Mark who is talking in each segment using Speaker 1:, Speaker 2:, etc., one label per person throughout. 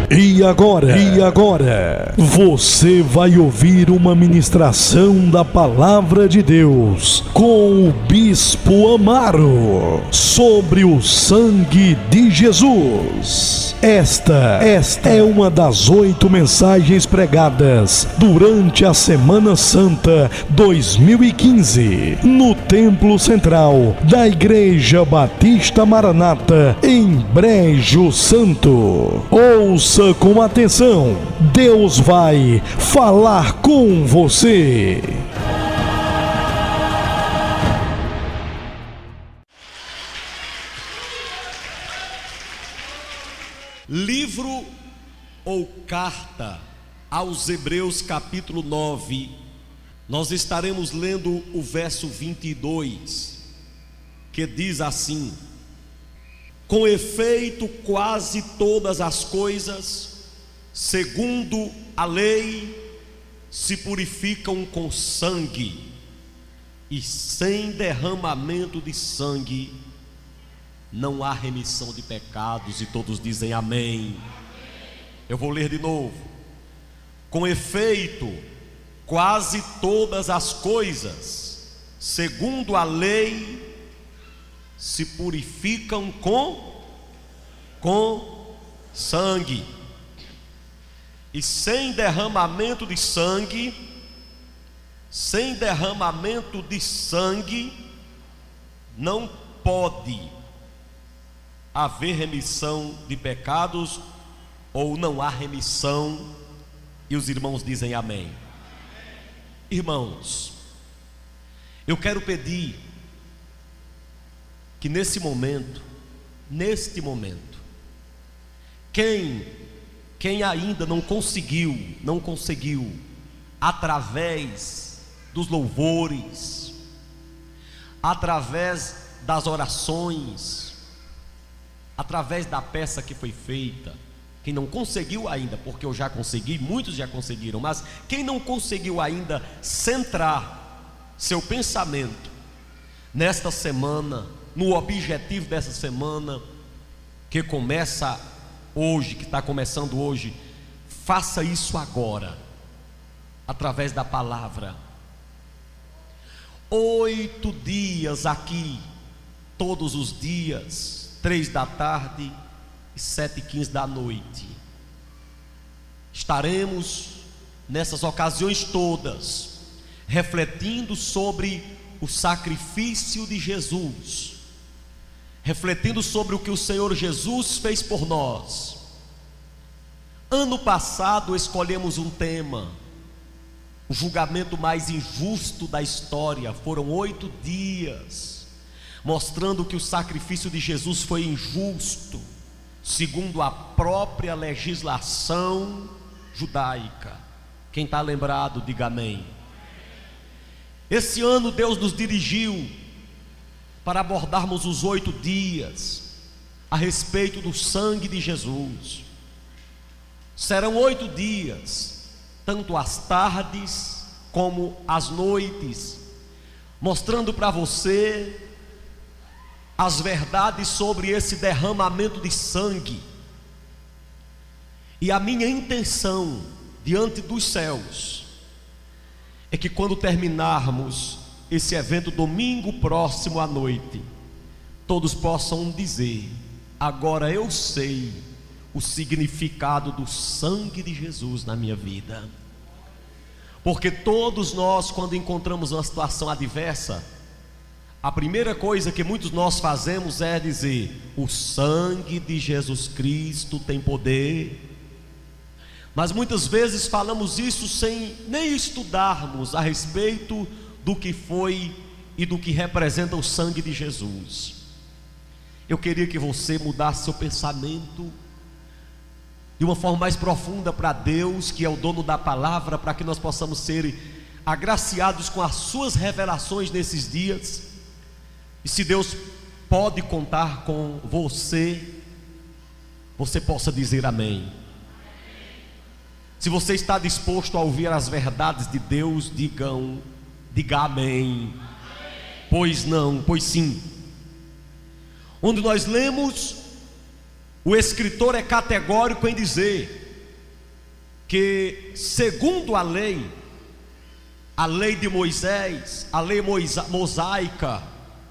Speaker 1: E agora, você vai ouvir uma ministração da Palavra de Deus com o Bispo Amaro sobre o sangue de Jesus. Esta é uma das 8 mensagens pregadas durante a Semana Santa 2015 no Templo Central da Igreja Batista Maranata em Brejo Santo. Ouça com atenção, Deus vai falar com você.
Speaker 2: Livro ou carta aos Hebreus, capítulo 9, nós estaremos lendo o verso 22, que diz assim: com efeito, quase todas as coisas, segundo a lei, se purificam com sangue, e sem derramamento de sangue não há remissão de pecados. E todos dizem amém. Eu vou ler de novo. Com efeito, quase todas as coisas, segundo a lei, se purificam com sangue, e sem derramamento de sangue não pode haver remissão de pecados, ou não há remissão. E os irmãos dizem amém. Irmãos, eu quero pedir que neste momento, quem ainda não conseguiu, através dos louvores, através das orações, através da peça que foi feita, quem não conseguiu ainda, porque eu já consegui, muitos já conseguiram, mas quem não conseguiu ainda centrar seu pensamento nesta semana, no objetivo dessa semana, que começa hoje, que está começando hoje, faça isso agora, através da palavra. 8 dias aqui, todos os dias, 3 da tarde e 7h15 da noite, estaremos nessas ocasiões todas, refletindo sobre o sacrifício de Jesus, refletindo sobre o que o Senhor Jesus fez por nós. Ano passado escolhemos um tema: o julgamento mais injusto da história. Foram 8 dias, mostrando que o sacrifício de Jesus foi injusto, segundo a própria legislação judaica. Quem está lembrado, diga amém. Esse ano Deus nos dirigiu para abordarmos os 8 dias a respeito do sangue de Jesus. Serão 8 dias, tanto as tardes como as noites, mostrando para você as verdades sobre esse derramamento de sangue. E a minha intenção diante dos céus é que quando terminarmos esse evento domingo próximo à noite, todos possam dizer: agora eu sei o significado do sangue de Jesus na minha vida. Porque todos nós, quando encontramos uma situação adversa, a primeira coisa que muitos nós fazemos é dizer: o sangue de Jesus Cristo tem poder. Mas muitas vezes falamos isso sem nem estudarmos a respeito do que foi e do que representa o sangue de Jesus. Eu queria que você mudasse seu pensamento de uma forma mais profunda para Deus, que é o dono da palavra, para que nós possamos ser agraciados com as suas revelações nesses dias. E se Deus pode contar com você, você possa dizer amém. Se você está disposto a ouvir as verdades de Deus, diga amém. Pois não, pois sim. Onde nós lemos o escritor é categórico em dizer que, segundo a lei de Moisés, a lei mosaica,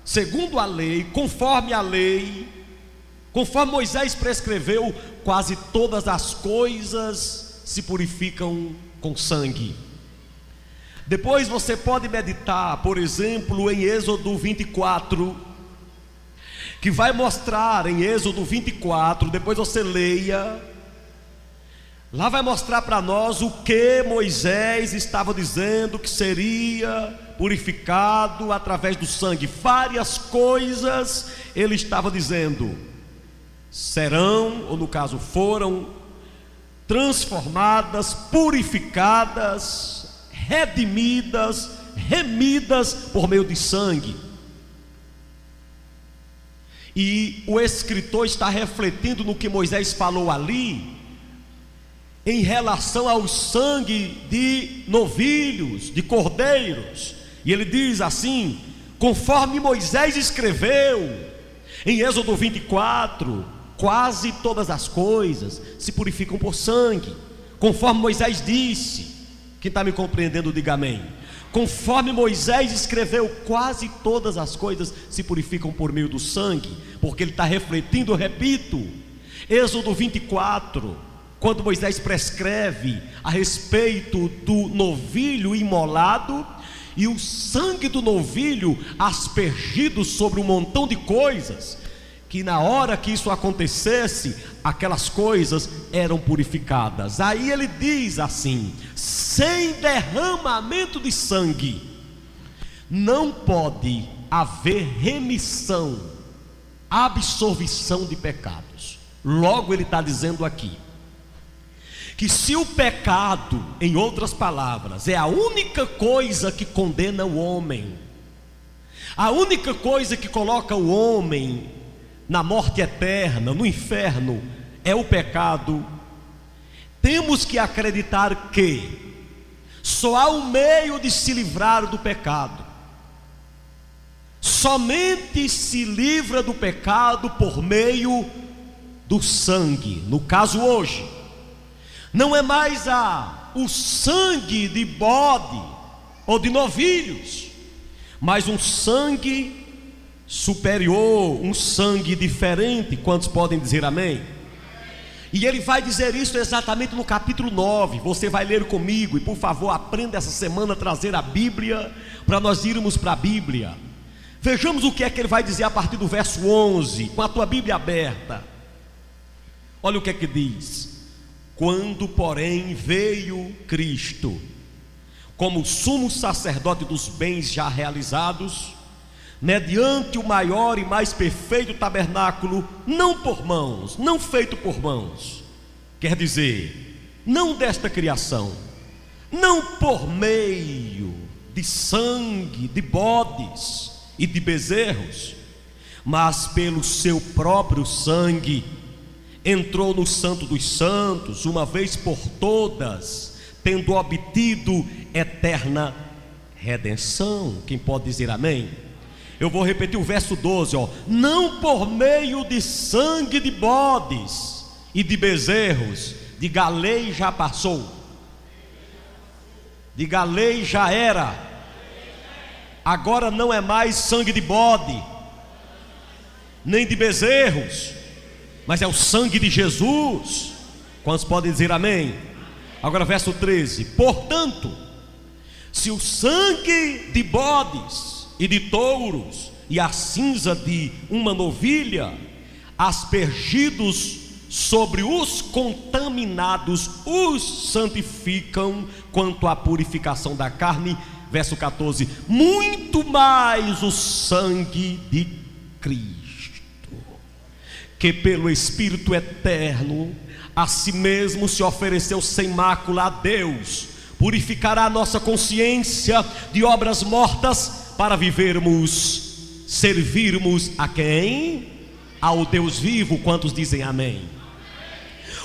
Speaker 2: segundo a lei, conforme Moisés prescreveu, quase todas as coisas se purificam com sangue. Depois você pode meditar, por exemplo, em Êxodo 24, que vai mostrar em Êxodo 24, depois você leia, lá vai mostrar para nós o que Moisés estava dizendo que seria purificado através do sangue. Várias coisas ele estava dizendo serão, ou no caso foram, transformadas, purificadas, redimidas, remidas por meio de sangue. E o escritor está refletindo no que Moisés falou ali, em relação ao sangue de novilhos, de cordeiros. E ele diz assim: conforme Moisés escreveu em Êxodo 24, quase todas as coisas se purificam por sangue. Conforme Moisés disse. Quem está me compreendendo, diga amém. Conforme Moisés escreveu, quase todas as coisas se purificam por meio do sangue, porque ele está refletindo, eu repito, Êxodo 24, quando Moisés prescreve a respeito do novilho imolado e o sangue do novilho aspergido sobre um montão de coisas, que na hora que isso acontecesse, aquelas coisas eram purificadas. Aí ele diz assim: sem derramamento de sangue não pode haver remissão, absolvição de pecados. Logo ele está dizendo aqui que se o pecado, em outras palavras, é a única coisa que condena o homem, a única coisa que coloca o homem na morte eterna, no inferno, é o pecado, temos que acreditar que só há um meio de se livrar do pecado. Somente se livra do pecado por meio do sangue. No caso hoje, não é mais o sangue de bode ou de novilhos, mas um sangue superior, um sangue diferente. Quantos podem dizer amém? E ele vai dizer isso exatamente no capítulo 9. Você vai ler comigo, e por favor aprenda essa semana a trazer a Bíblia, para nós irmos para a Bíblia. Vejamos o que é que ele vai dizer a partir do verso 11, com a tua Bíblia aberta. Olha o que é que diz: quando porém veio Cristo como sumo sacerdote dos bens já realizados, mediante o maior e mais perfeito tabernáculo, não por mãos, não feito por mãos, quer dizer, não desta criação, não por meio de sangue de bodes e de bezerros, mas pelo seu próprio sangue, entrou no Santo dos Santos, uma vez por todas, tendo obtido eterna redenção. Quem pode dizer amém? Eu vou repetir o verso 12, não por meio de sangue de bodes e de bezerros. Diga, a lei já passou. Diga, a lei já era. Agora não é mais sangue de bode, nem de bezerros, mas é o sangue de Jesus. Quantos podem dizer amém? Agora verso 13: portanto, se o sangue de bodes e de touros e a cinza de uma novilha, aspergidos sobre os contaminados, os santificam quanto à purificação da carne, verso 14, muito mais o sangue de Cristo, que pelo Espírito eterno a si mesmo se ofereceu sem mácula a Deus, purificará a nossa consciência de obras mortas, para vivermos, servirmos a quem? Ao Deus vivo. Quantos dizem amém?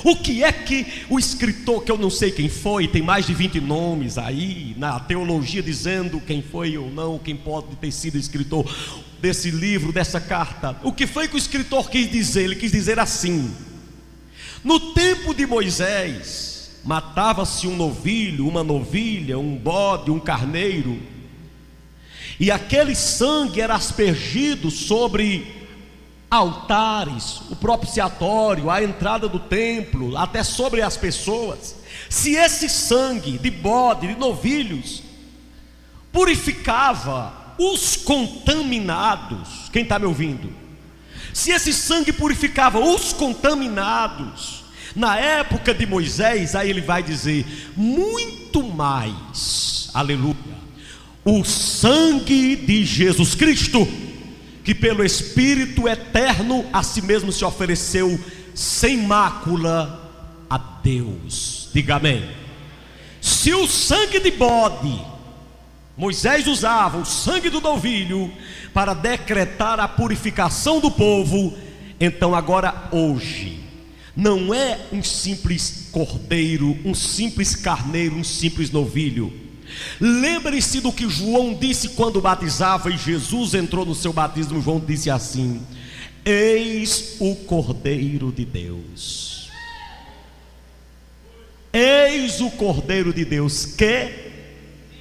Speaker 2: O que é que o escritor, que eu não sei quem foi, tem mais de 20 nomes aí na teologia dizendo quem foi ou não, quem pode ter sido escritor desse livro, dessa carta. O que foi que o escritor quis dizer? Ele quis dizer assim: No tempo de Moisés, matava-se um novilho, uma novilha, um bode, um carneiro, e aquele sangue era aspergido sobre altares, o propiciatório, a entrada do templo, até sobre as pessoas. Se esse sangue de bode, de novilhos, purificava os contaminados, quem está me ouvindo? Se esse sangue purificava os contaminados, na época de Moisés, aí ele vai dizer, muito mais, aleluia, o sangue de Jesus Cristo, que pelo Espírito eterno a si mesmo se ofereceu sem mácula a Deus. Diga amém. Se o sangue de bode, Moisés usava o sangue do novilho para decretar a purificação do povo, então agora hoje não é um simples cordeiro, um simples carneiro, um simples novilho. Lembre-se do que João disse quando batizava, e Jesus entrou no seu batismo. João disse assim: eis o Cordeiro de Deus, eis o Cordeiro de Deus que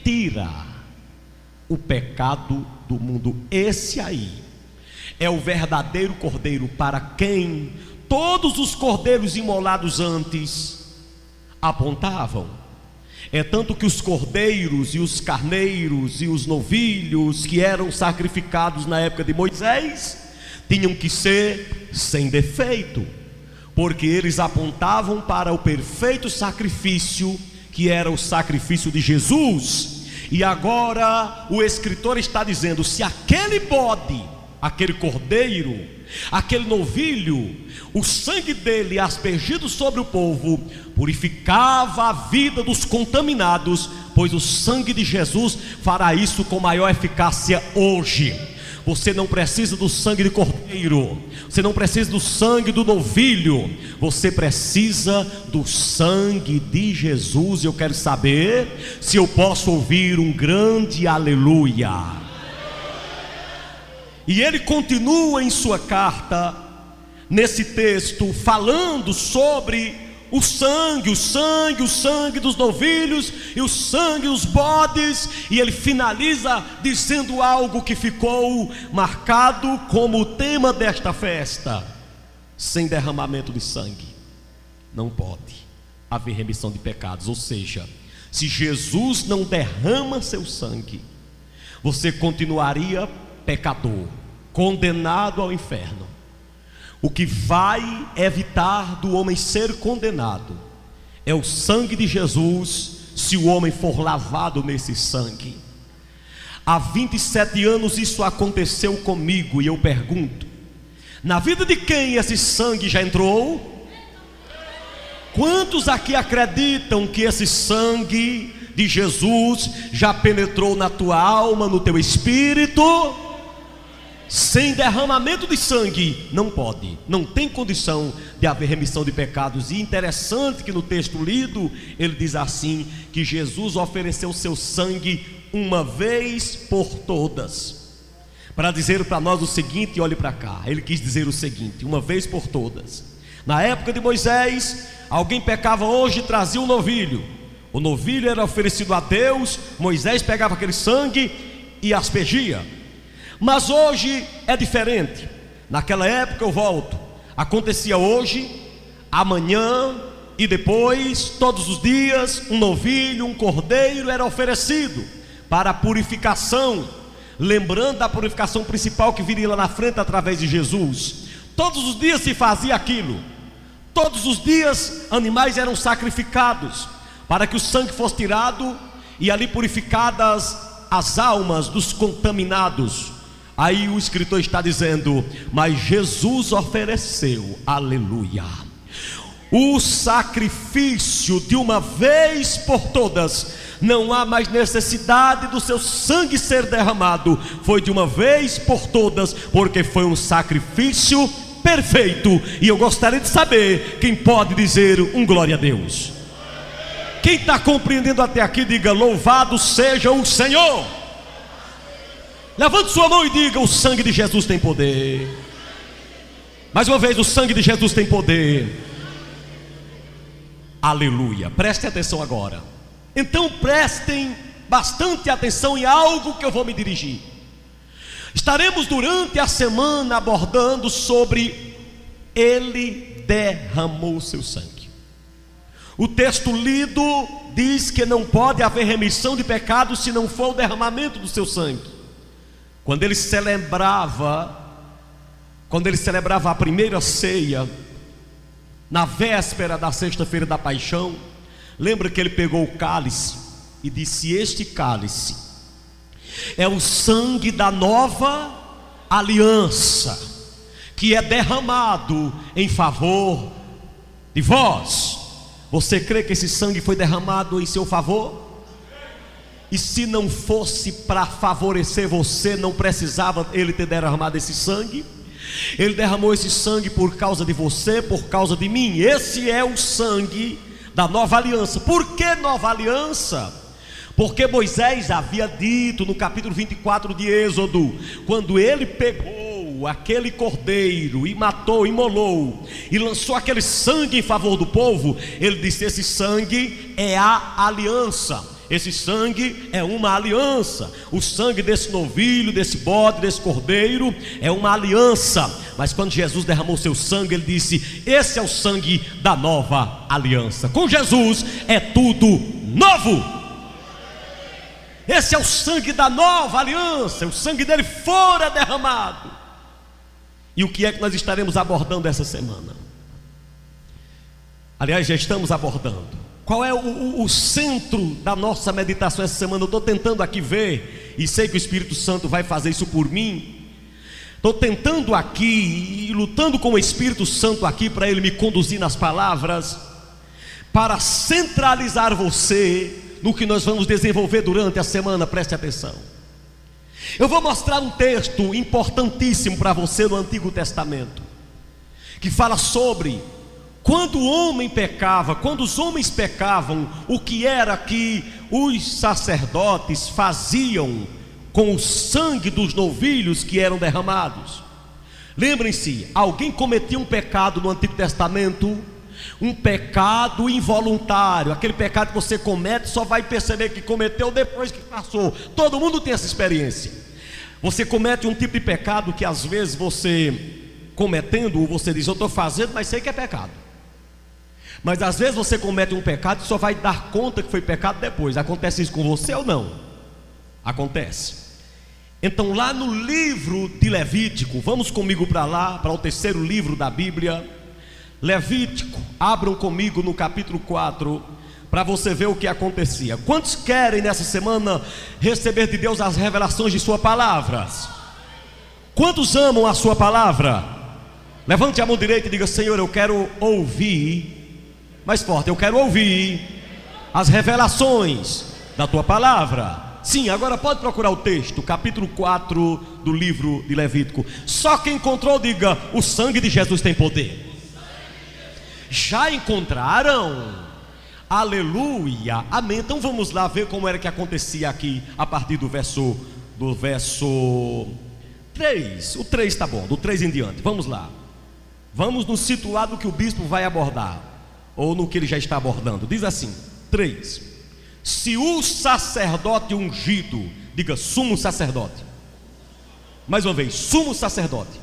Speaker 2: tira o pecado do mundo. Esse aí é o verdadeiro cordeiro, para quem todos os cordeiros imolados antes apontavam. É tanto que os cordeiros e os carneiros e os novilhos que eram sacrificados na época de Moisés tinham que ser sem defeito, porque eles apontavam para o perfeito sacrifício, que era o sacrifício de Jesus. E agora o escritor está dizendo: se aquele bode, aquele cordeiro, aquele novilho, o sangue dele aspergido sobre o povo purificava a vida dos contaminados, pois o sangue de Jesus fará isso com maior eficácia hoje. Você não precisa do sangue de cordeiro, você não precisa do sangue do novilho, você precisa do sangue de Jesus. Eu quero saber se eu posso ouvir um grande aleluia. E ele continua em sua carta, nesse texto, falando sobre o sangue dos novilhos e o sangue dos bodes. E ele finaliza dizendo algo que ficou marcado como o tema desta festa: sem derramamento de sangue não pode haver remissão de pecados. Ou seja, se Jesus não derrama seu sangue, você continuaria pecador, condenado ao inferno. O que vai evitar do homem ser condenado é o sangue de Jesus, se o homem for lavado nesse sangue. Há 27 anos isso aconteceu comigo, e eu pergunto: na vida de quem esse sangue já entrou? Quantos aqui acreditam que esse sangue de Jesus já penetrou na tua alma, no teu espírito? Sem derramamento de sangue não pode, não tem condição de haver remissão de pecados. E interessante que no texto lido ele diz assim, que Jesus ofereceu seu sangue uma vez por todas, para dizer para nós o seguinte. Olhe para cá, ele quis dizer o seguinte: uma vez por todas. Na época de Moisés, alguém pecava hoje e trazia um novilho. O novilho era oferecido a Deus, Moisés pegava aquele sangue e aspergia. Mas hoje é diferente. Naquela época, eu volto, acontecia hoje, amanhã e depois, todos os dias, um novilho, um cordeiro era oferecido para a purificação, lembrando da purificação principal que viria lá na frente através de Jesus. Todos os dias se fazia aquilo, todos os dias animais eram sacrificados, para que o sangue fosse tirado e ali purificadas as almas dos contaminados. Aí o escritor está dizendo: mas Jesus ofereceu, aleluia, o sacrifício de uma vez por todas. Não há mais necessidade do seu sangue ser derramado, foi de uma vez por todas, porque foi um sacrifício perfeito. E eu gostaria de saber quem pode dizer um glória a Deus. Quem está compreendendo até aqui, diga: louvado seja o Senhor. Levante sua mão e diga: o sangue de Jesus tem poder. Mais uma vez, o sangue de Jesus tem poder. Aleluia. Prestem atenção agora. Então prestem bastante atenção em algo que eu vou me dirigir. Estaremos durante a semana abordando sobre Ele derramou seu sangue. O texto lido diz que não pode haver remissão de pecados se não for o derramamento do seu sangue. Quando ele celebrava a primeira ceia, na véspera da sexta-feira da paixão, lembra que ele pegou o cálice e disse: este cálice é o sangue da nova aliança, que é derramado em favor de vós. Você crê que esse sangue foi derramado em seu favor? E se não fosse para favorecer você, não precisava ele ter derramado esse sangue? Ele derramou esse sangue por causa de você, por causa de mim. Esse é o sangue da nova aliança. Por que nova aliança? Porque Moisés havia dito no capítulo 24 de Êxodo, quando ele pegou aquele cordeiro e matou, imolou e lançou aquele sangue em favor do povo, ele disse: esse sangue é a aliança. Esse sangue é uma aliança. O sangue desse novilho, desse bode, desse cordeiro é uma aliança. Mas quando Jesus derramou seu sangue, ele disse: esse é o sangue da nova aliança. Com Jesus é tudo novo. Esse é o sangue da nova aliança. O sangue dele fora derramado. E o que é que nós estaremos abordando essa semana? Aliás, já estamos abordando. Qual é o centro da nossa meditação essa semana? Eu estou tentando aqui ver, e sei que o Espírito Santo vai fazer isso por mim. Estou tentando aqui, e lutando com o Espírito Santo aqui, para ele me conduzir nas palavras, para centralizar você no que nós vamos desenvolver durante a semana. Preste atenção. Eu vou mostrar um texto importantíssimo para você no Antigo Testamento, que fala sobre quando o homem pecava, quando os homens pecavam, o que era que os sacerdotes faziam com o sangue dos novilhos que eram derramados. Lembrem-se, alguém cometia um pecado no Antigo Testamento, um pecado involuntário, aquele pecado que você comete, só vai perceber que cometeu depois que passou. Todo mundo tem essa experiência. Você comete um tipo de pecado que às vezes você, cometendo, você diz: eu estou fazendo, mas sei que é pecado. Mas às vezes você comete um pecado e só vai dar conta que foi pecado depois. Acontece isso com você ou não? Acontece. Então, lá no livro de Levítico, vamos comigo para lá, para o terceiro livro da Bíblia, Levítico. Abram comigo no capítulo 4, para você ver o que acontecia. Quantos querem nessa semana receber de Deus as revelações de sua palavra? Quantos amam a sua palavra? Levante a mão direita e diga: Senhor, eu quero ouvir. Mais forte: eu quero ouvir as revelações da tua palavra. Sim, agora pode procurar o texto, capítulo 4 do livro de Levítico. Só quem encontrou, diga: o sangue de Jesus tem poder. Já encontraram? Aleluia, amém. Então vamos lá ver como era que acontecia aqui, a partir do verso 3. O 3 está bom, do 3 em diante. Vamos lá. Vamos nos situar no que o bispo vai abordar, ou no que ele já está abordando. Diz assim, 3: se o sacerdote ungido, diga sumo sacerdote. Mais uma vez, sumo sacerdote.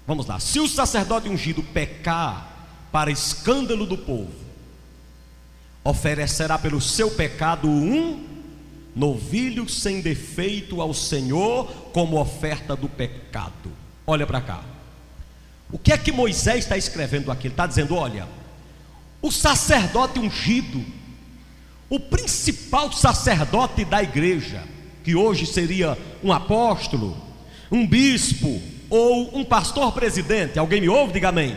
Speaker 2: Vamos lá. Se o sacerdote ungido pecar para escândalo do povo, oferecerá pelo seu pecado um novilho sem defeito ao Senhor, como oferta do pecado. Olha para cá. O que é que Moisés está escrevendo aqui? Ele está dizendo: olha, o sacerdote ungido, o principal sacerdote da igreja, que hoje seria um apóstolo, um bispo ou um pastor presidente. Alguém me ouve? Diga amém.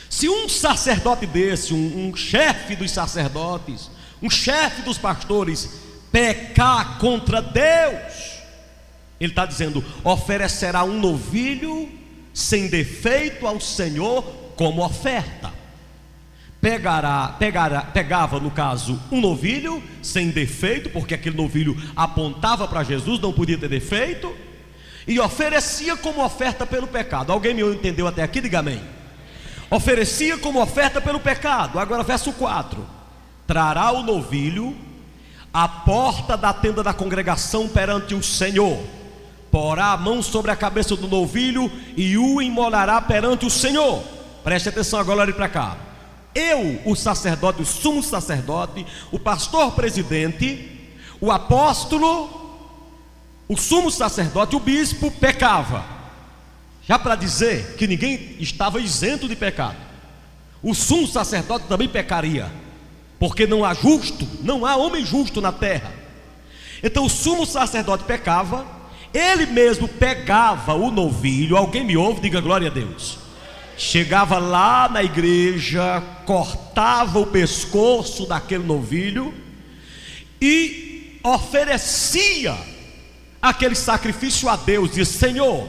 Speaker 2: Se um sacerdote desse, um chefe dos sacerdotes, um chefe dos pastores, pecar contra Deus, ele está dizendo: oferecerá um novilho sem defeito ao Senhor como oferta. Pegava no caso um novilho sem defeito, porque aquele novilho apontava para Jesus, não podia ter defeito, e oferecia como oferta pelo pecado. Alguém me entendeu até aqui? Diga amém. oferecia como oferta pelo pecado. Agora verso 4: trará o novilho à porta da tenda da congregação perante o Senhor, porá a mão sobre a cabeça do novilho e o imolará perante o Senhor. Preste atenção agora, olhe para cá. Eu, o sacerdote, o sumo sacerdote, o pastor presidente, o apóstolo, o sumo sacerdote, o bispo pecava, já para dizer que ninguém estava isento de pecado. O sumo sacerdote também pecaria, porque não há justo, não há homem justo na terra. Então o sumo sacerdote pecava, ele mesmo pegava o novilho. Alguém me ouve? Diga glória a Deus. Chegava lá na igreja, cortava o pescoço daquele novilho e oferecia aquele sacrifício a Deus. Diz: Senhor,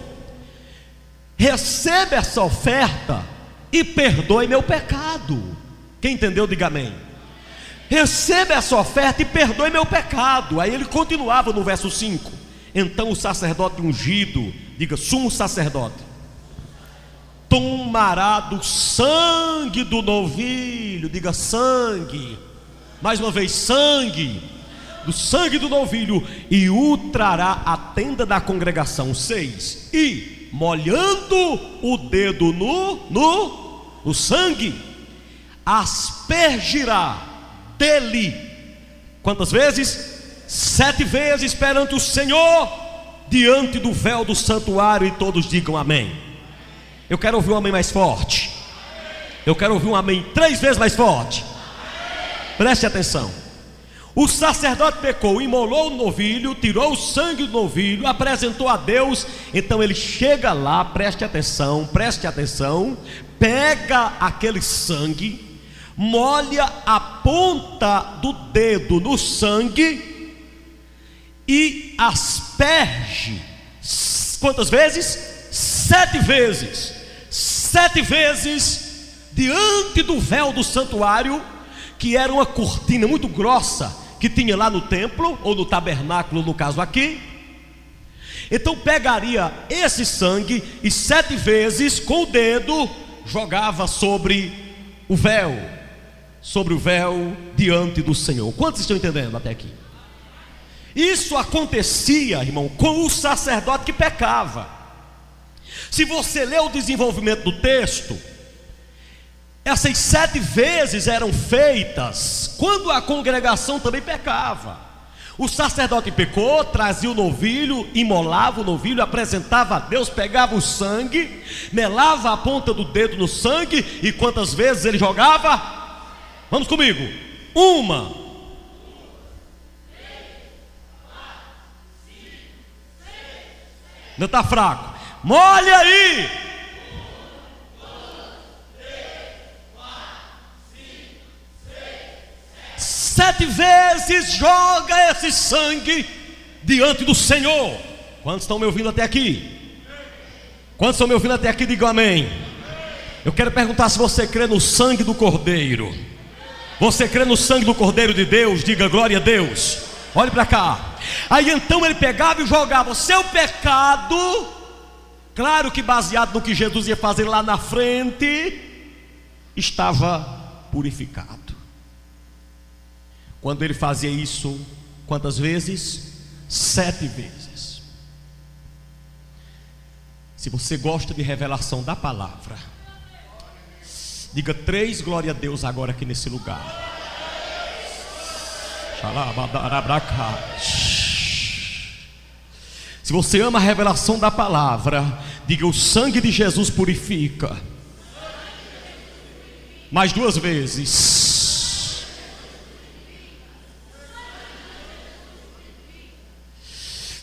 Speaker 2: receba essa oferta e perdoe meu pecado. Quem entendeu, diga amém. Receba essa oferta e perdoe meu pecado. Aí ele continuava no verso 5: então o sacerdote ungido, diga sumo sacerdote, tomará do sangue do novilho, diga sangue, mais uma vez sangue, do sangue do novilho, e o trará à tenda da congregação. 6: e molhando o dedo no sangue, aspergirá dele, quantas vezes? 7 vezes perante o Senhor, diante do véu do santuário. E todos digam amém. Eu quero ouvir um amém mais forte. Eu quero ouvir um amém 3 vezes mais forte. Preste atenção. O sacerdote pecou, imolou o novilho, tirou o sangue do novilho, apresentou a Deus. Então ele chega lá, preste atenção, pega aquele sangue, molha a ponta do dedo no sangue e asperge. Quantas vezes? 7 vezes. 7 vezes diante do véu do santuário, que era uma cortina muito grossa que tinha lá no templo, ou no tabernáculo, no caso aqui. Então pegaria esse sangue e 7 vezes com o dedo jogava sobre o véu diante do Senhor. Quantos estão entendendo até aqui? Isso acontecia, irmão, com o sacerdote que pecava. Se você ler o desenvolvimento do texto, essas 7 vezes eram feitas quando a congregação também pecava. O sacerdote pecou, trazia o novilho, imolava o novilho, apresentava a Deus, pegava o sangue, melava a ponta do dedo no sangue. E quantas vezes ele jogava? Vamos comigo. 1, não está fraco. Molha aí. 7 vezes joga esse sangue diante do Senhor. Quantos estão me ouvindo até aqui? Quantos estão me ouvindo até aqui? Digam amém. Eu quero perguntar se você crê no sangue do Cordeiro. Você crê no sangue do Cordeiro de Deus? Diga glória a Deus. Olhe para cá. Aí então ele pegava e jogava o seu pecado, claro que baseado no que Jesus ia fazer lá na frente, estava purificado. Quando ele fazia isso, quantas vezes? 7 vezes. Se você gosta de revelação da palavra, diga 3 glória a Deus agora aqui nesse lugar. Se você ama a revelação da palavra, diga: o sangue de Jesus purifica. Mais 2 vezes.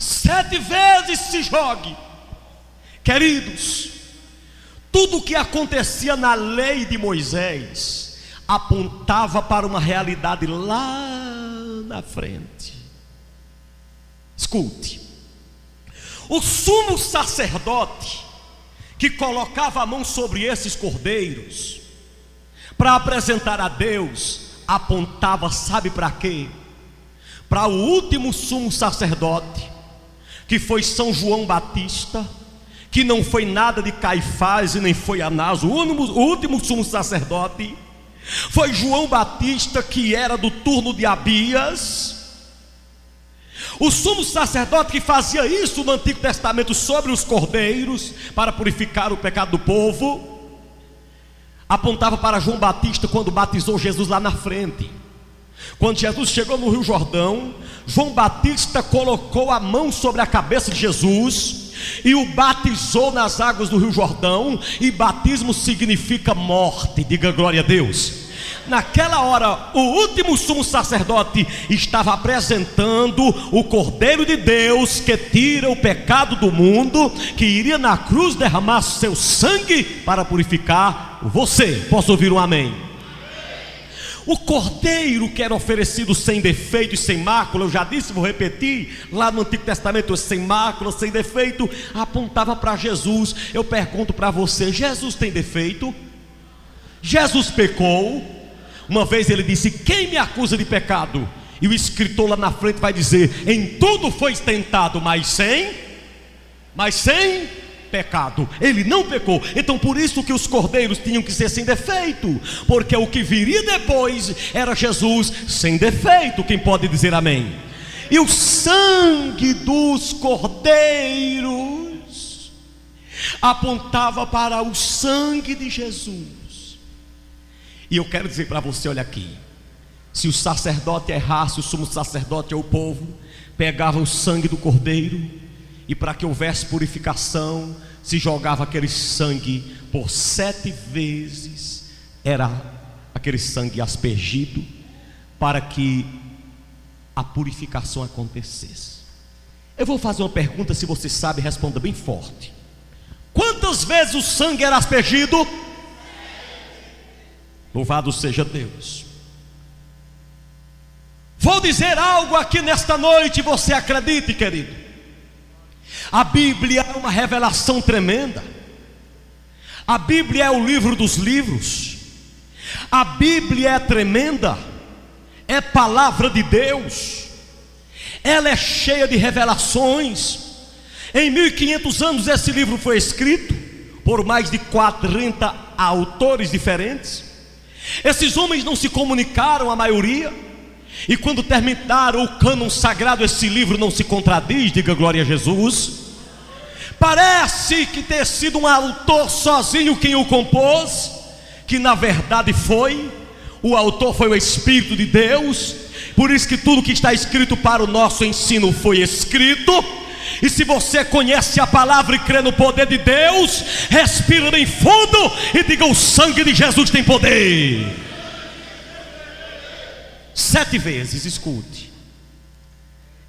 Speaker 2: 7 vezes se jogue. Queridos, tudo o que acontecia na lei de Moisés apontava para uma realidade lá na frente. Escute. O sumo sacerdote que colocava a mão sobre esses cordeiros para apresentar a Deus, apontava, sabe para quê? Para o último sumo sacerdote, que foi São João Batista, que não foi nada de Caifás e nem foi Anás, o último sumo sacerdote, foi João Batista, que era do turno de Abias, o sumo sacerdote que fazia isso no Antigo Testamento sobre os cordeiros, para purificar o pecado do povo. Apontava para João Batista quando batizou Jesus lá na frente. Quando Jesus chegou no Rio Jordão, João Batista colocou a mão sobre a cabeça de Jesus e o batizou nas águas do Rio Jordão. E batismo significa morte, diga glória a Deus. Naquela hora, o último sumo sacerdote estava apresentando o Cordeiro de Deus, que tira o pecado do mundo, que iria na cruz derramar seu sangue para purificar você. Posso ouvir um amém? O Cordeiro que era oferecido sem defeito e sem mácula, eu já disse, vou repetir, lá no Antigo Testamento, sem mácula, sem defeito, apontava para Jesus. Eu pergunto para você: Jesus tem defeito? Jesus pecou? Uma vez ele disse: quem me acusa de pecado? E o escritor lá na frente vai dizer: em tudo foi tentado, mas sem pecado. Ele não pecou. Então por isso que os cordeiros tinham que ser sem defeito, porque o que viria depois era Jesus sem defeito. Quem pode dizer amém? E o sangue dos cordeiros apontava para o sangue de Jesus. E eu quero dizer para você, olha aqui, se o sacerdote errasse, o sumo sacerdote ou o povo, pegava o sangue do cordeiro, e para que houvesse purificação, se jogava aquele sangue por 7 vezes, era aquele sangue aspergido, para que a purificação acontecesse. Eu vou fazer uma pergunta, se você sabe, responda bem forte. Quantas vezes o sangue era aspergido? Louvado seja Deus. Vou dizer algo aqui nesta noite, você acredite, querido. A Bíblia é uma revelação tremenda. A Bíblia é o livro dos livros. A Bíblia é tremenda. É palavra de Deus. Ela é cheia de revelações. Em 1500 anos esse livro foi escrito por mais de 40 autores diferentes. Esses homens não se comunicaram, a maioria, e quando terminaram o cânon sagrado, esse livro não se contradiz, diga glória a Jesus. Parece que ter sido um autor sozinho quem o compôs, que na verdade o autor foi o Espírito de Deus. Por isso que tudo que está escrito para o nosso ensino foi escrito. E se você conhece a palavra e crê no poder de Deus, respira bem fundo e diga: o sangue de Jesus tem poder. 7 vezes, escute,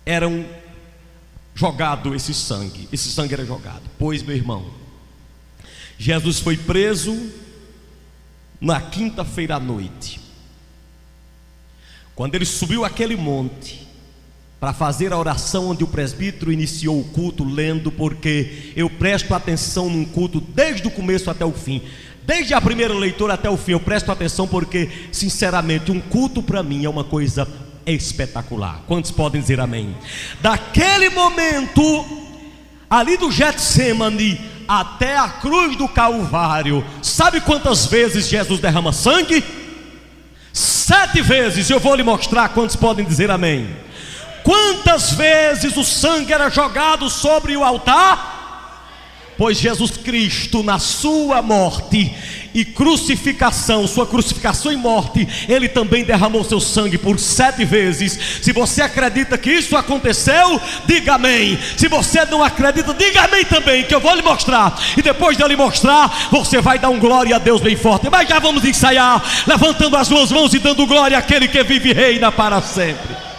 Speaker 2: eram jogado esse sangue era jogado. Pois, meu irmão, Jesus foi preso na quinta-feira à noite. Quando ele subiu aquele monte para fazer a oração onde o presbítero iniciou o culto lendo, porque eu presto atenção num culto desde o começo até o fim, desde a primeira leitura até o fim, eu presto atenção porque, sinceramente, um culto para mim é uma coisa espetacular. Quantos podem dizer amém? Daquele momento, ali do Getsemane até a cruz do Calvário, sabe quantas vezes Jesus derrama sangue? 7 vezes. Eu vou lhe mostrar. Quantos podem dizer amém? Quantas vezes o sangue era jogado sobre o altar? Pois Jesus Cristo, na sua morte e crucificação, sua crucificação e morte, ele também derramou seu sangue por 7 vezes. Se você acredita que isso aconteceu, diga amém. Se você não acredita, diga amém também, que eu vou lhe mostrar. E depois de eu lhe mostrar, você vai dar um glória a Deus bem forte. Mas já vamos ensaiar, levantando as 2 mãos e dando glória àquele que vive e reina para sempre.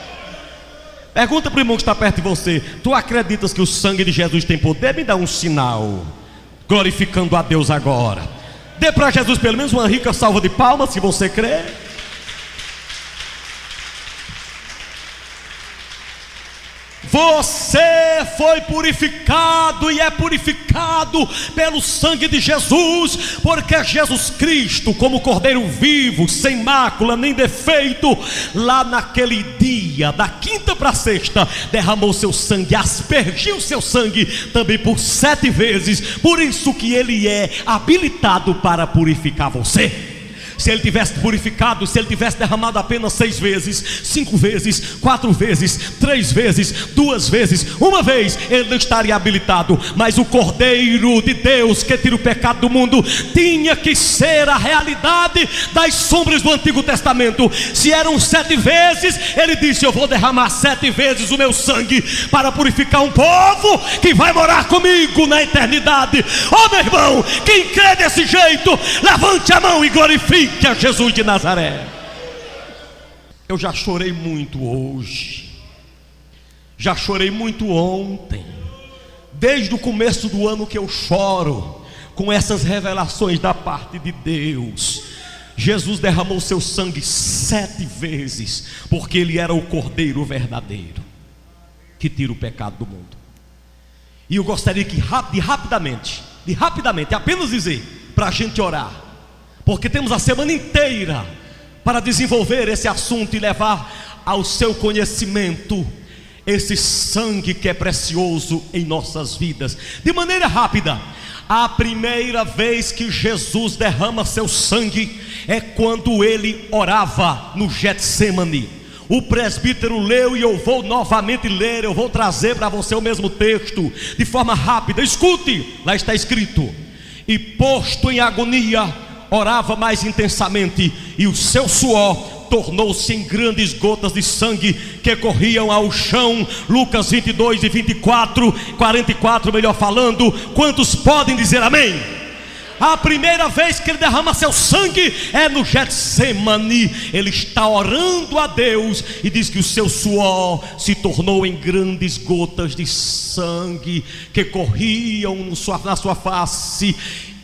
Speaker 2: Pergunta para o irmão que está perto de você: tu acreditas que o sangue de Jesus tem poder? Me dá um sinal, glorificando a Deus agora. Dê para Jesus pelo menos uma rica salva de palmas, se você crê. Você foi purificado e é purificado pelo sangue de Jesus, porque Jesus Cristo, como Cordeiro vivo, sem mácula nem defeito, lá naquele dia, da quinta para a sexta, derramou seu sangue, aspergiu seu sangue também por 7 vezes. Por isso que ele é habilitado para purificar você. Se ele tivesse purificado, se ele tivesse derramado apenas 6 vezes, 5 vezes, 4 vezes, 3 vezes, 2 vezes, 1 vez, ele não estaria habilitado. Mas o Cordeiro de Deus que tira o pecado do mundo tinha que ser a realidade das sombras do Antigo Testamento. Se eram 7 vezes, ele disse: eu vou derramar 7 vezes o meu sangue para purificar um povo que vai morar comigo na eternidade. Oh, meu irmão, quem crê desse jeito, levante a mão e glorifique a Jesus de Nazaré. Eu já chorei muito hoje, já chorei muito ontem, desde o começo do ano que eu choro com essas revelações da parte de Deus. Jesus derramou seu sangue 7 vezes, porque ele era o Cordeiro verdadeiro que tira o pecado do mundo. E eu gostaria que rapidamente, apenas dizer para a gente orar, porque temos a semana inteira para desenvolver esse assunto e levar ao seu conhecimento esse sangue que é precioso em nossas vidas. De maneira rápida, a primeira vez que Jesus derrama seu sangue é quando ele orava no Getsemane. O presbítero leu e eu vou novamente ler, eu vou trazer para você o mesmo texto de forma rápida. Escute, lá está escrito: e posto em agonia, orava mais intensamente, e o seu suor tornou-se em grandes gotas de sangue que corriam ao chão. Lucas 22 e 24, 44 melhor falando. Quantos podem dizer amém? A primeira vez que ele derrama seu sangue é no Getsemane. Ele está orando a Deus e diz que o seu suor se tornou em grandes gotas de sangue que corriam na sua face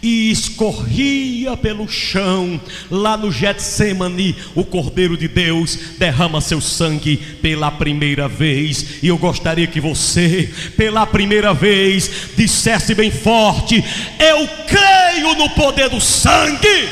Speaker 2: e escorria pelo chão. Lá no Getsemane, o Cordeiro de Deus derrama seu sangue pela primeira vez. E eu gostaria que você, pela primeira vez, dissesse bem forte: eu creio no poder do sangue.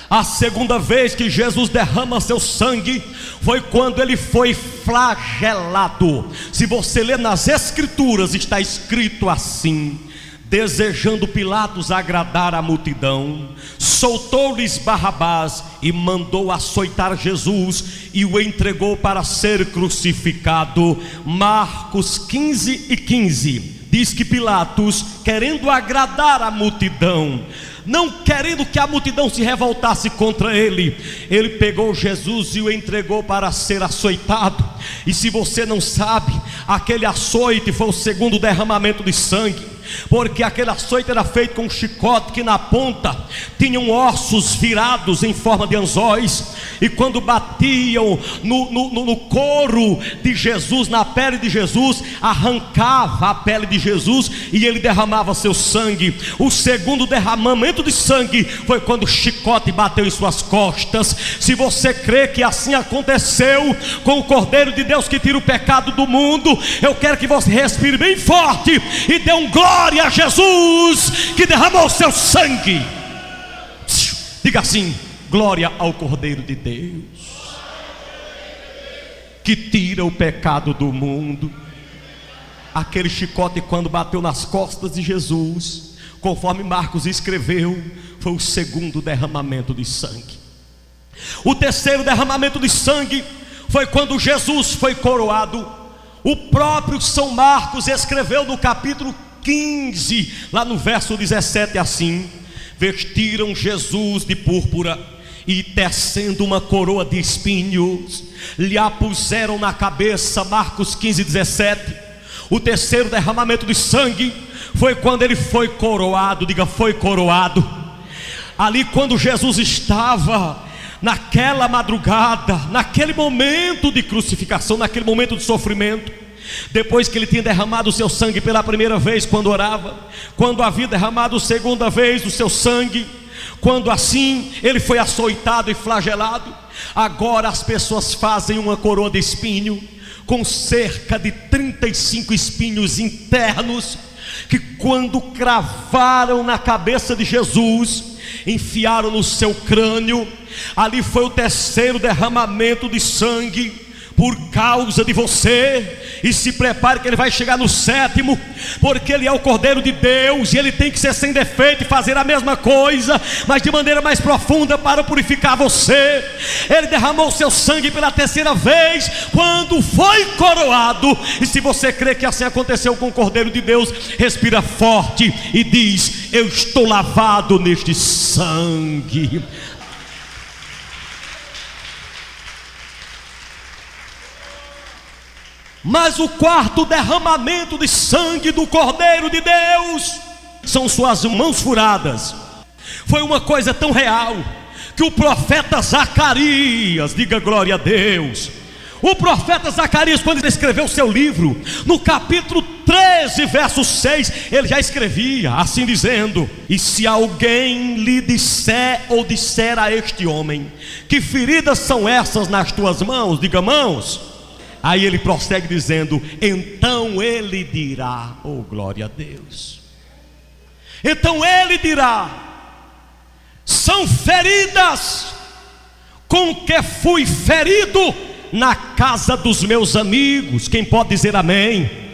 Speaker 2: A segunda vez que Jesus derrama seu sangue foi quando ele foi flagelado. Se você ler nas Escrituras, está escrito assim: desejando Pilatos agradar a multidão, soltou-lhes Barrabás e mandou açoitar Jesus e o entregou para ser crucificado. Marcos 15 e 15 diz que Pilatos, querendo agradar a multidão, não querendo que a multidão se revoltasse contra ele, ele pegou Jesus e o entregou para ser açoitado. E se você não sabe, aquele açoite foi o segundo derramamento de sangue, porque aquele açoite era feito com um chicote que na ponta tinham ossos virados em forma de anzóis, e quando batiam no couro de Jesus, na pele de Jesus, arrancava a pele de Jesus e ele derramava seu sangue. O segundo derramamento de sangue foi quando o chicote bateu em suas costas. Se você crê que assim aconteceu com o Cordeiro de Deus que tira o pecado do mundo, eu quero que você respire bem forte e dê um glória a Jesus que derramou o seu sangue. Diga assim: glória ao Cordeiro de Deus que tira o pecado do mundo. Aquele chicote, quando bateu nas costas de Jesus, conforme Marcos escreveu, foi o segundo derramamento de sangue. O terceiro derramamento de sangue foi quando Jesus foi coroado. O próprio São Marcos escreveu no capítulo 15, lá no verso 17 assim: vestiram Jesus de púrpura e, tecendo uma coroa de espinhos, lhe a puseram na cabeça. Marcos 15, 17. O terceiro derramamento de sangue foi quando ele foi coroado. Diga, foi coroado. Ali quando Jesus estava naquela madrugada, naquele momento de crucificação, naquele momento de sofrimento, depois que ele tinha derramado o seu sangue pela primeira vez quando orava, quando havia derramado a segunda vez o seu sangue, quando assim ele foi açoitado e flagelado, agora as pessoas fazem uma coroa de espinho com cerca de 35 espinhos internos, que quando cravaram na cabeça de Jesus, enfiaram no seu crânio. Ali foi o terceiro derramamento de sangue por causa de você. E se prepare que ele vai chegar no sétimo, porque ele é o Cordeiro de Deus, e ele tem que ser sem defeito e fazer a mesma coisa, mas de maneira mais profunda, para purificar você. Ele derramou o seu sangue pela terceira vez quando foi coroado. E se você crê que assim aconteceu com o Cordeiro de Deus, respira forte e diz: eu estou lavado neste sangue. Mas o quarto derramamento de sangue do Cordeiro de Deus são suas mãos furadas. Foi uma coisa tão real que o profeta Zacarias, diga glória a Deus, o profeta Zacarias, quando ele escreveu o seu livro, no capítulo 13, verso 6, ele já escrevia assim dizendo: e se alguém lhe disser ou disser a este homem, que feridas são essas nas tuas mãos, diga mãos. Aí ele prossegue dizendo: então ele dirá, oh glória a Deus, então ele dirá, são feridas com que fui ferido na casa dos meus amigos. Quem pode dizer amém?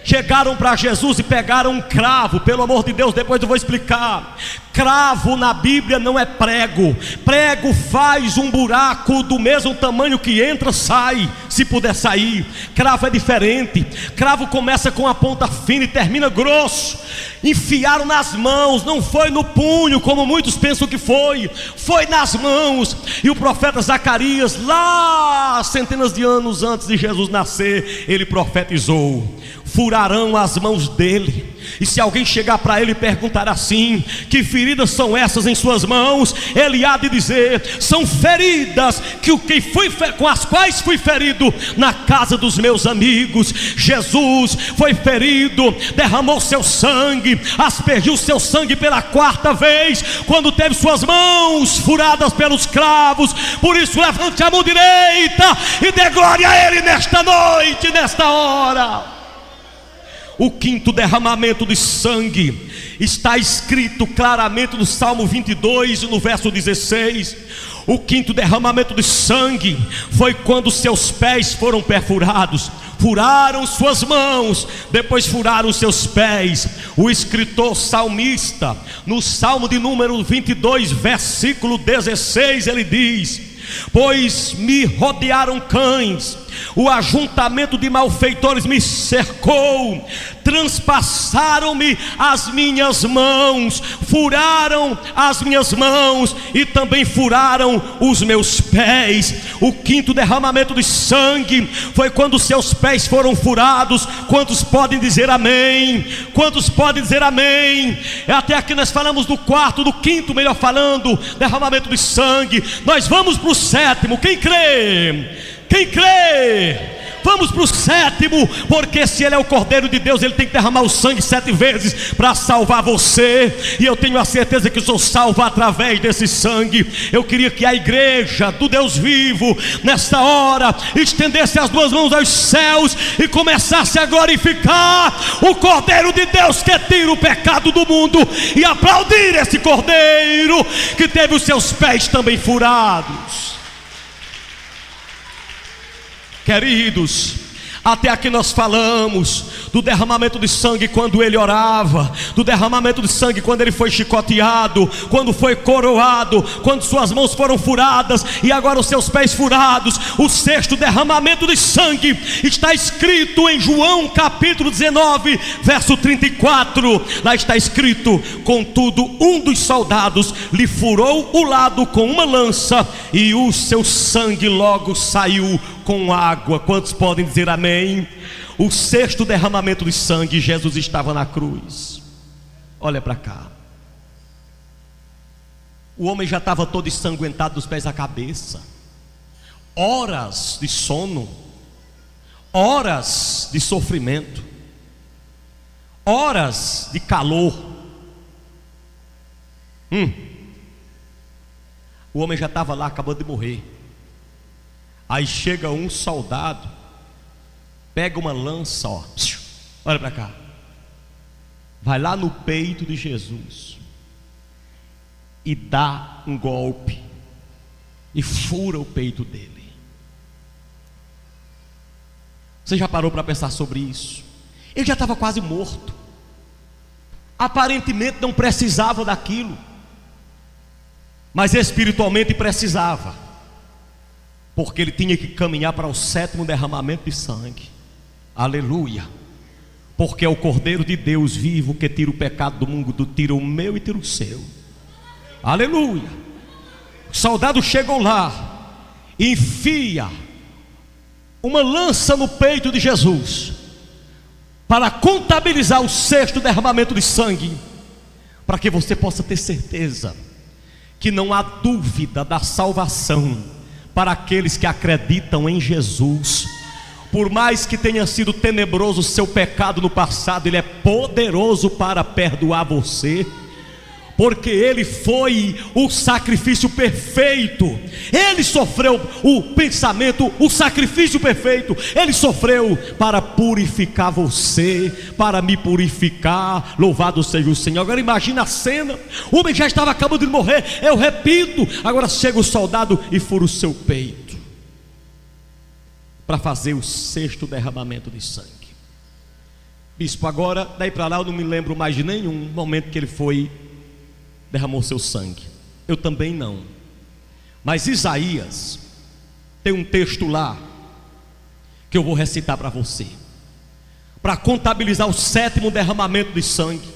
Speaker 2: Chegaram para Jesus e pegaram um cravo. Pelo amor de Deus, depois eu vou explicar. Cravo na Bíblia não é prego. Prego faz um buraco do mesmo tamanho que entra, sai, se puder sair. Cravo é diferente. Cravo começa com a ponta fina e termina grosso. Enfiaram nas mãos, não foi no punho como muitos pensam que foi. Foi nas mãos. E o profeta Zacarias, lá centenas de anos antes de Jesus nascer, ele profetizou: furarão as mãos dele. E se alguém chegar para ele e perguntar assim: que feridas são essas em suas mãos? Ele há de dizer: são feridas com as quais fui ferido na casa dos meus amigos. Jesus foi ferido, derramou seu sangue, aspergiu seu sangue pela quarta vez, quando teve suas mãos furadas pelos cravos. Por isso levante a mão direita e dê glória a ele nesta noite, nesta hora. O quinto derramamento de sangue está escrito claramente no Salmo 22, no verso 16. O quinto derramamento de sangue foi quando seus pés foram perfurados. Furaram suas mãos, depois furaram seus pés. O escritor salmista, no Salmo de número 22, versículo 16, ele diz: pois me rodearam cães, o ajuntamento de malfeitores me cercou, transpassaram-me as minhas mãos, furaram as minhas mãos e também furaram os meus pés. O quinto derramamento de sangue foi quando seus pés foram furados. Quantos podem dizer amém? Quantos podem dizer amém? Até aqui nós falamos do quarto, do quinto, melhor falando, derramamento de sangue. Nós vamos para o sétimo. Quem crê? Quem crê? Vamos para o sétimo, porque se ele é o Cordeiro de Deus, ele tem que derramar o sangue 7 vezes para salvar você. E eu tenho a certeza que eu sou salvo através desse sangue. Eu queria que a igreja do Deus vivo, nesta hora, estendesse as duas mãos aos céus e começasse a glorificar o Cordeiro de Deus que tira o pecado do mundo, e aplaudir esse Cordeiro que teve os seus pés também furados. Queridos, até aqui nós falamos do derramamento de sangue quando ele orava, do derramamento de sangue quando ele foi chicoteado, quando foi coroado, quando suas mãos foram furadas e agora os seus pés furados. O sexto derramamento de sangue está escrito em João capítulo 19, verso 34. Lá está escrito: contudo, um dos soldados lhe furou o lado com uma lança, e o seu sangue logo saiu com água. Quantos podem dizer amém? O sexto derramamento de sangue, Jesus estava na cruz. Olha para cá. O homem já estava todo ensanguentado dos pés à cabeça. Horas de sono, horas de sofrimento, horas de calor. O homem já estava lá, acabou de morrer. Aí chega um soldado pega uma lança, ó, olha para cá, vai lá no peito de Jesus e dá um golpe e fura o peito dele. Você já parou para pensar sobre isso? Ele já estava quase morto, aparentemente não precisava daquilo, mas espiritualmente precisava, porque ele tinha que caminhar para o 7º derramamento de sangue. Aleluia. Porque é o Cordeiro de Deus vivo que tira o pecado do mundo, tira o meu e tira o seu. Aleluia. O soldado chegou lá e enfia uma lança no peito de Jesus para contabilizar o 6º derramamento de sangue, para que você possa ter certeza que não há dúvida da salvação para aqueles que acreditam em Jesus. Por mais que tenha sido tenebroso o seu pecado no passado, Ele é poderoso para perdoar você, porque Ele foi o sacrifício perfeito. Ele sofreu o sacrifício perfeito. Ele sofreu para purificar você, para me purificar. Louvado seja o Senhor. Agora imagina a cena: o homem já estava acabando de morrer, eu repito, agora chega o soldado e fura o seu peito para fazer o 6º derramamento de sangue. Bispo, agora daí para lá eu não me lembro mais de nenhum momento que ele derramou seu sangue. Eu também não. Mas Isaías tem um texto lá que eu vou recitar para você, para contabilizar o 7º derramamento de sangue.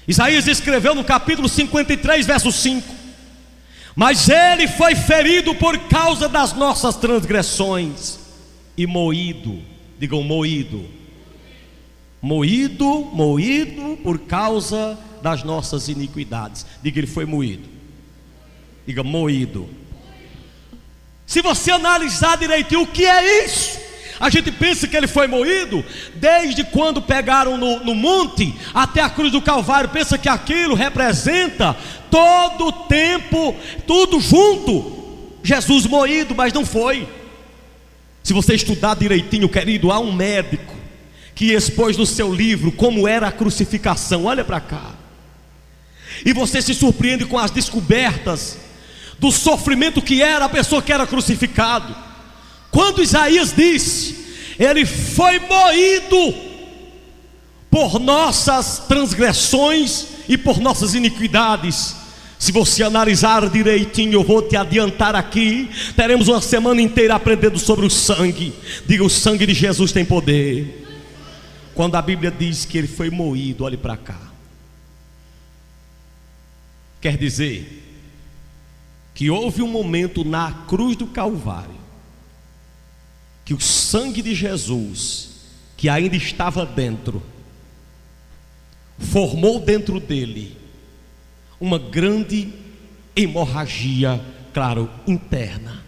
Speaker 2: Isaías escreveu no capítulo 53, verso 5: mas ele foi ferido por causa das nossas transgressões e moído. Digam moído. Moído por causa das nossas iniquidades. Diga, ele foi moído. Diga, moído. Se você analisar direitinho o que é isso, a gente pensa que ele foi moído desde quando pegaram no monte até a cruz do Calvário. Pensa que aquilo representa todo o tempo, tudo junto, Jesus moído, mas não foi. Se você estudar direitinho, querido, há um médico que expôs no seu livro como era a crucificação. Olha para cá, e você se surpreende com as descobertas do sofrimento que era a pessoa que era crucificado. Quando Isaías disse, ele foi moído por nossas transgressões e por nossas iniquidades. Se você analisar direitinho, eu vou te adiantar aqui, teremos uma semana inteira aprendendo sobre o sangue. Diga, o sangue de Jesus tem poder. Quando a Bíblia diz que ele foi moído, olhe para cá, quer dizer que houve um momento na cruz do Calvário que o sangue de Jesus, que ainda estava dentro, formou dentro dele uma grande hemorragia, claro, interna.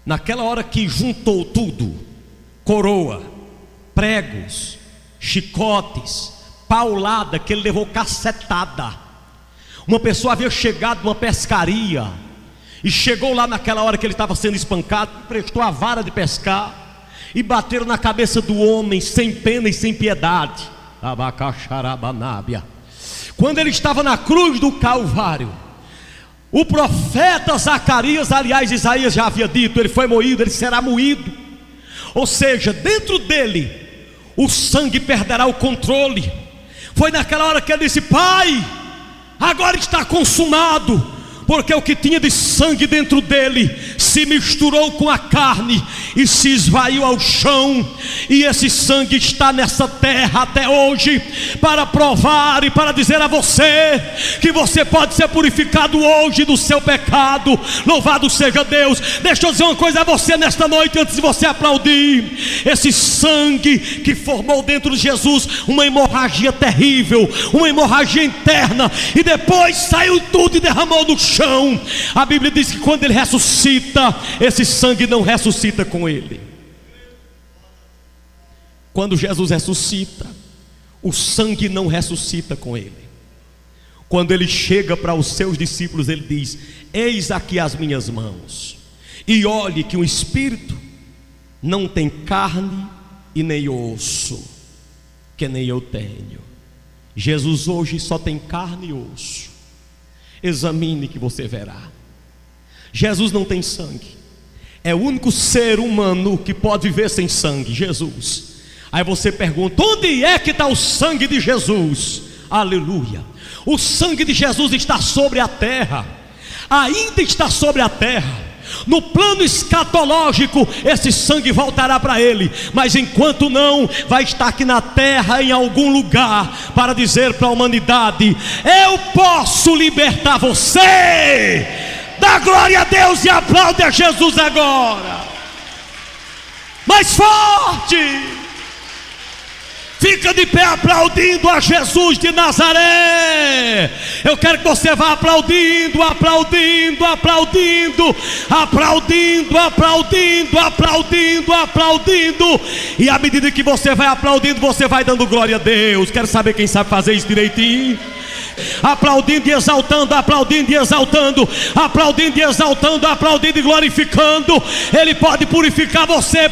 Speaker 2: Naquela hora que juntou tudo, coroa, pregos, chicotes, paulada, que ele levou cacetada. Uma pessoa havia chegado numa pescaria e chegou lá naquela hora que ele estava sendo espancado, prestou a vara de pescar e bateram na cabeça do homem sem pena e sem piedade. Abacaxarabanábia. Quando ele estava na cruz do Calvário, o profeta Zacarias, aliás, Isaías já havia dito, ele foi moído, ele será moído. Ou seja, dentro dele o sangue perderá o controle. Foi naquela hora que ele disse: Pai, agora está consumado. Porque o que tinha de sangue dentro dele se misturou com a carne e se esvaiu ao chão. E esse sangue está nessa terra até hoje, para provar e para dizer a você que você pode ser purificado hoje do seu pecado. Louvado seja Deus. Deixa eu dizer uma coisa a você nesta noite, antes de você aplaudir. Esse sangue que formou dentro de Jesus uma hemorragia terrível, uma hemorragia interna, e depois saiu tudo e derramou no chão. A Bíblia diz que quando ele ressuscita, esse sangue não ressuscita com ele. Quando Jesus ressuscita, o sangue não ressuscita com ele. Quando ele chega para os seus discípulos, ele diz: eis aqui as minhas mãos, e olhe que um espírito não tem carne e nem osso, que nem eu tenho. Jesus hoje só tem carne e osso. Examine que você verá. Jesus não tem sangue. É o único ser humano que pode viver sem sangue, Jesus. Aí você pergunta: onde é que está o sangue de Jesus? Aleluia. O sangue de Jesus está sobre a terra. Ainda está sobre a terra. No plano escatológico, esse sangue voltará para ele, mas enquanto não, vai estar aqui na terra, em algum lugar, para dizer para a humanidade: eu posso libertar você. Dá glória a Deus e aplaude a Jesus agora. Mais forte. Fica de pé aplaudindo a Jesus de Nazaré. Eu quero que você vá aplaudindo, aplaudindo, aplaudindo, aplaudindo, aplaudindo, aplaudindo, aplaudindo. E à medida que você vai aplaudindo, você vai dando glória a Deus. Quero saber quem sabe fazer isso direitinho. Aplaudindo e exaltando, aplaudindo e exaltando, aplaudindo e exaltando, aplaudindo e glorificando. Ele pode purificar você,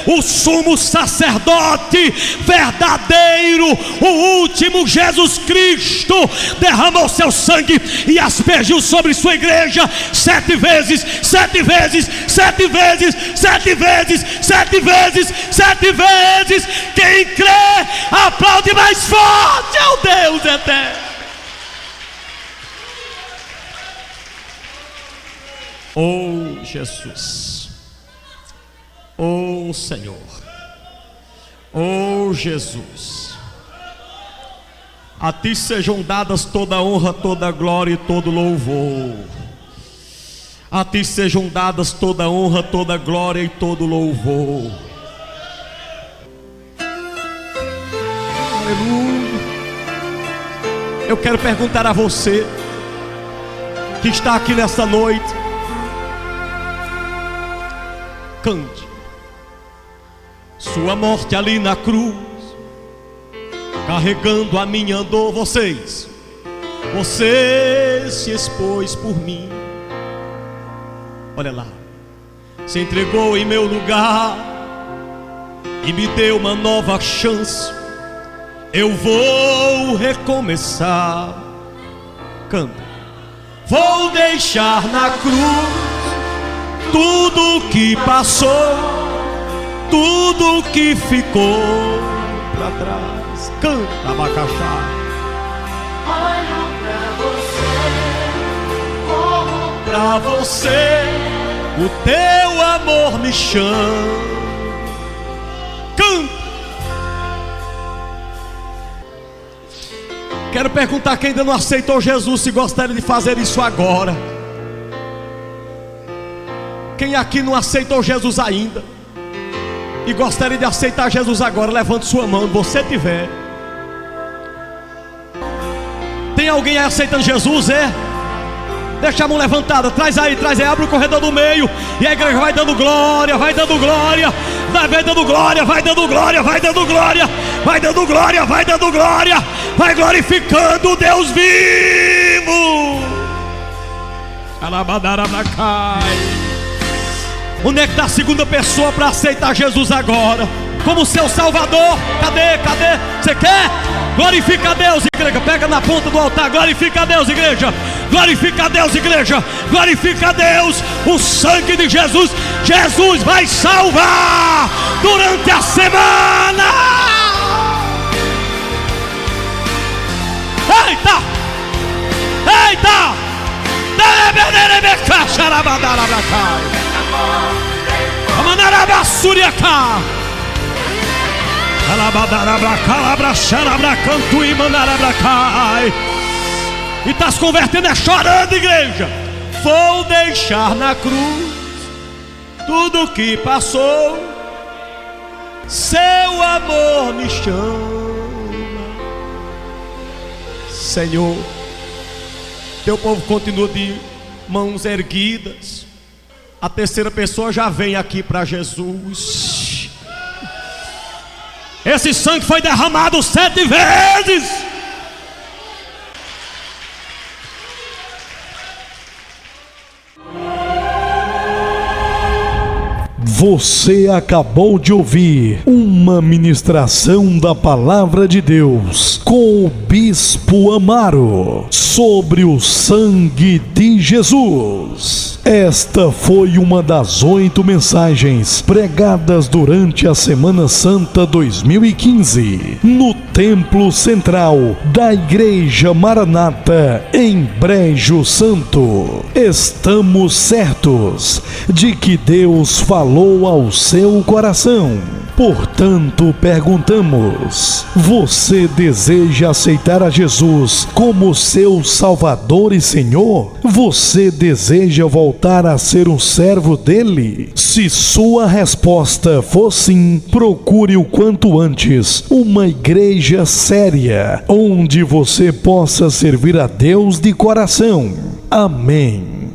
Speaker 2: o sumo sacerdote verdadeiro, o último Jesus Cristo, derramou seu sangue e aspergiu sobre sua igreja 7 vezes, 7 vezes, 7 vezes, 7 vezes, 7 vezes, 7 vezes. Quem crê, aplaude mais forte ao Deus eterno. Oh Jesus, oh Senhor, oh Jesus, a Ti sejam dadas toda a honra, toda a glória e todo louvor. A Ti sejam dadas toda a honra, toda a glória e todo louvor. Aleluia. Eu quero perguntar a você que está aqui nesta noite: cante. Sua morte ali na cruz, carregando a minha dor. Você se expôs por mim. Olha lá, se entregou em meu lugar e me deu uma nova chance. Eu vou recomeçar. Canta. Vou deixar na cruz tudo que passou, tudo que ficou para trás. Canta, Abacaxá.
Speaker 3: Olho pra você,
Speaker 2: Pra você, o teu amor me chama. Canta. Quero perguntar quem ainda não aceitou Jesus, se gostaria de fazer isso agora. Quem aqui não aceitou Jesus ainda e gostaria de aceitar Jesus agora, levante sua mão, você tiver. Tem alguém aí aceitando Jesus, é? Deixa a mão levantada, traz aí, abre o corredor do meio. E a igreja vai dando glória, vai dando glória, vai dando glória, vai dando glória, vai dando glória, vai dando glória, vai dando glória, vai glorificando o Deus vivo. Onde é que está a segunda pessoa para aceitar Jesus agora como seu Salvador? Cadê? Você quer? Glorifica a Deus, igreja. Pega na ponta do altar. Glorifica a Deus, igreja. Glorifica a Deus, igreja. Glorifica a Deus. O sangue de Jesus. Jesus vai salvar durante a semana. Eita! Eita! Amanarabassuriacá. E está se convertendo, é chorando, igreja. Vou deixar na cruz tudo que passou, seu amor me chama. Senhor, teu povo continua de mãos erguidas. A terceira pessoa já vem aqui para Jesus. Esse sangue foi derramado 7 vezes.
Speaker 1: Você acabou de ouvir uma ministração da Palavra de Deus com o Bispo Amaro sobre o sangue de Jesus. Esta foi uma das 8 mensagens pregadas durante a Semana Santa 2015 no Templo Central da Igreja Maranata em Brejo Santo. Estamos certos de que Deus falou ao seu coração. Portanto, perguntamos: você deseja aceitar a Jesus como seu Salvador e Senhor? Você deseja voltar a ser um servo dele? Se sua resposta for sim, procure o quanto antes uma igreja séria, onde você possa servir a Deus de coração. Amém.